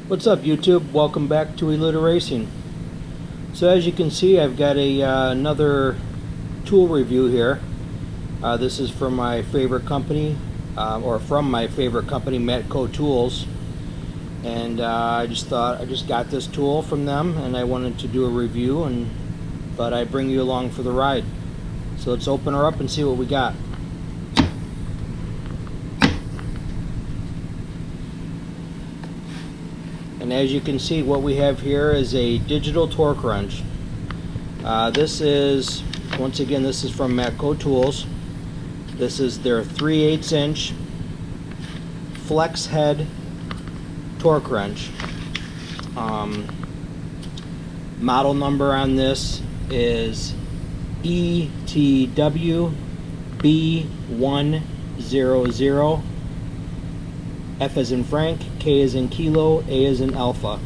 What's up, YouTube? Welcome back to Elite Racing. So as you can see, I've got another tool review here. This is from my favorite company, Matco Tools. And I just got this tool from them, and I wanted to do a review, and thought I'd bring you along for the ride. So let's open her up and see what we got. And as you can see, what we have here is a digital torque wrench. This is, once again, this is from Matco Tools. This is their 3/8 inch flex head torque wrench. Model number on this is ETW B100. F as in Frank, K as in Kilo, A as in Alpha.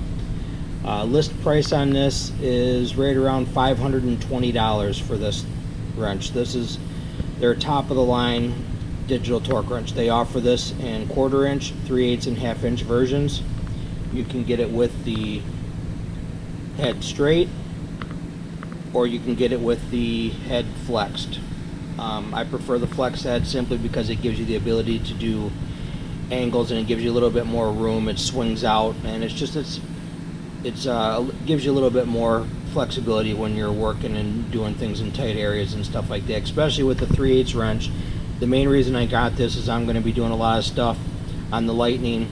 List price on this is right around $520 for this wrench. This is their top of the line digital torque wrench. They offer this in 1/4 inch, 3/8 and 1/2 inch versions. You can get it with the head straight, or you can get it with the head flexed. I prefer the flex head simply because it gives you the ability to do angles, and it gives you a little bit more room. It swings out, and it gives you a little bit more flexibility when you're working and doing things in tight areas and stuff like that, especially with the 3/8 wrench. The main reason I got this is I'm going to be doing a lot of stuff on the Lightning,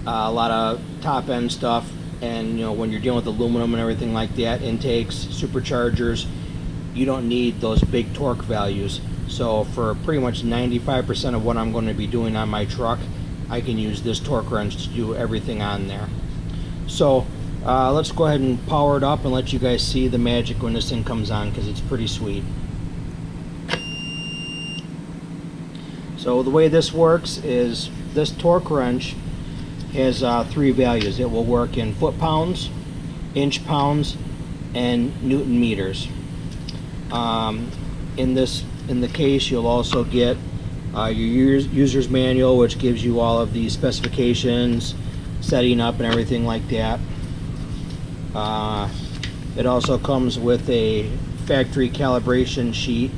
a lot of top end stuff, and you know, when you're dealing with aluminum and everything like that, intakes, superchargers, you don't need those big torque values. So for pretty much 95% of what I'm going to be doing on my truck, I can use this torque wrench to do everything on there. So let's go ahead and power it up and let you guys see the magic when this thing comes on, because it's pretty sweet. So the way this works is this torque wrench has 3 values. It will work in foot-pounds, inch-pounds, and Newton meters. In the case, you'll also get your user's manual, which gives you all of the specifications, setting up and everything like that. It also comes with a factory calibration sheet.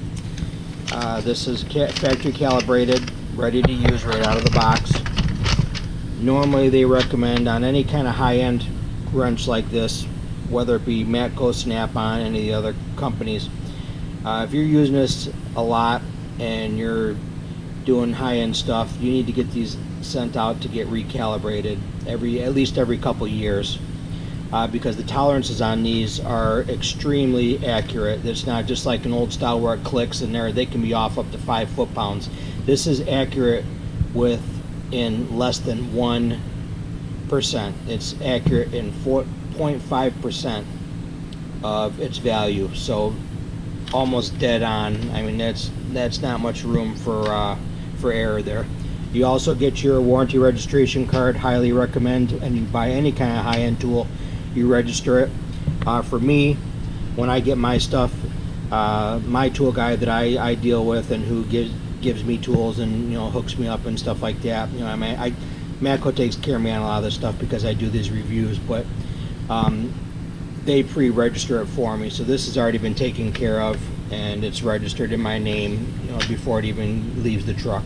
This is factory calibrated, ready to use right out of the box. Normally they recommend on any kind of high-end wrench like this, whether it be Matco, Snap-on, any of the other companies, if you're using this a lot and you're doing high-end stuff, you need to get these sent out to get recalibrated at least every couple years, because the tolerances on these are extremely accurate. It's not just like an old style where it clicks and they can be off up to 5 foot-pounds. This is accurate in less than 1%. It's accurate in 4.5% of its value, so almost dead on. I mean, that's not much room for error there. You also get your warranty registration card. Highly recommend, and you buy any kind of high-end tool, you register it. For me, when I get my stuff, my tool guy that I deal with and who gives me tools and, you know, hooks me up and stuff like that, you know, I mean, Matco takes care of me on a lot of this stuff because I do these reviews, but they pre-register it for me, so this has already been taken care of and it's registered in my name, you know, before it even leaves the truck.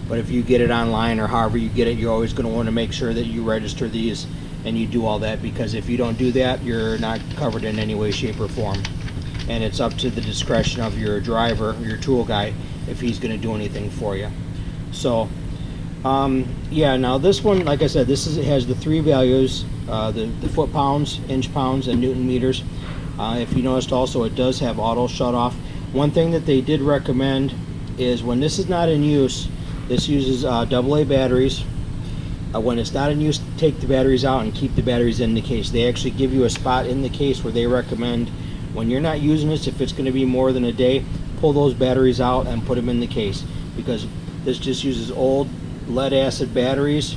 But if you get it online or however you get it, you're always going to want to make sure that you register these and you do all that, because if you don't do that, you're not covered in any way, shape, or form, and it's up to the discretion of your driver, your tool guy, if he's going to do anything for you. So yeah, now this one, like I said, it has the 3 values, the foot-pounds, inch-pounds, and Newton meters. If you noticed also, it does have auto shut-off. One thing that they did recommend is when this is not in use, this uses AA batteries. When it's not in use, take the batteries out and keep the batteries in the case. They actually give you a spot in the case where they recommend when you're not using this, if it's going to be more than a day, pull those batteries out and put them in the case, because this just uses old lead acid batteries.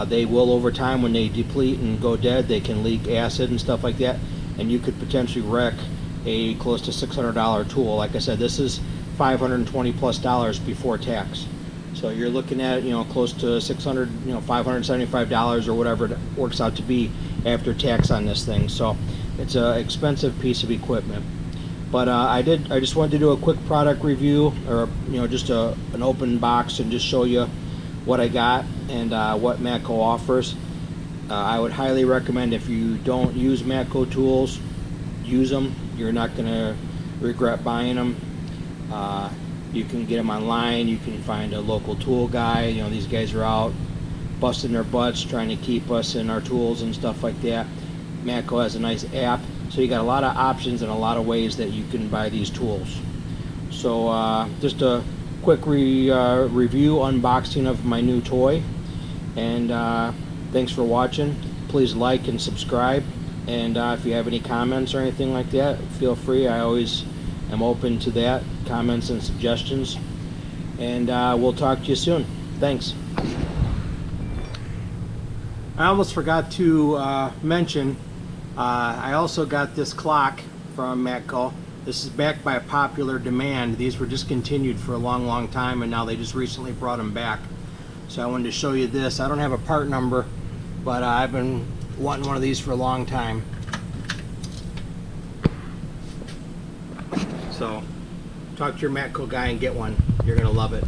They will, over time, when they deplete and go dead, they can leak acid and stuff like that, and you could potentially wreck a close to $600 tool. Like I said, this is $520+ before tax. So you're looking at, you know, close to $600, you know, $575 or whatever it works out to be after tax on this thing. So it's an expensive piece of equipment. But I just wanted to do a quick product review, or, you know, just an open box, and just show you what I got and what Matco offers. I would highly recommend, if you don't use Matco tools, use them. You're not going to regret buying them. You can get them online. You can find a local tool guy. You know, these guys are out busting their butts trying to keep us in our tools and stuff like that. Matco has a nice app, so you got a lot of options and a lot of ways that you can buy these tools. So just a quick review, unboxing of my new toy, and thanks for watching. Please like and subscribe, and if you have any comments or anything like that, feel free. I always am open to that, comments and suggestions, and we'll talk to you soon. Thanks. I almost forgot to mention, I also got this clock from Matco. This is backed by a popular demand. These were discontinued for a long time, and now they just recently brought them back. So I wanted to show you this. I don't have a part number, but I've been wanting one of these for a long time. So talk to your Matco guy and get one. You're gonna love it.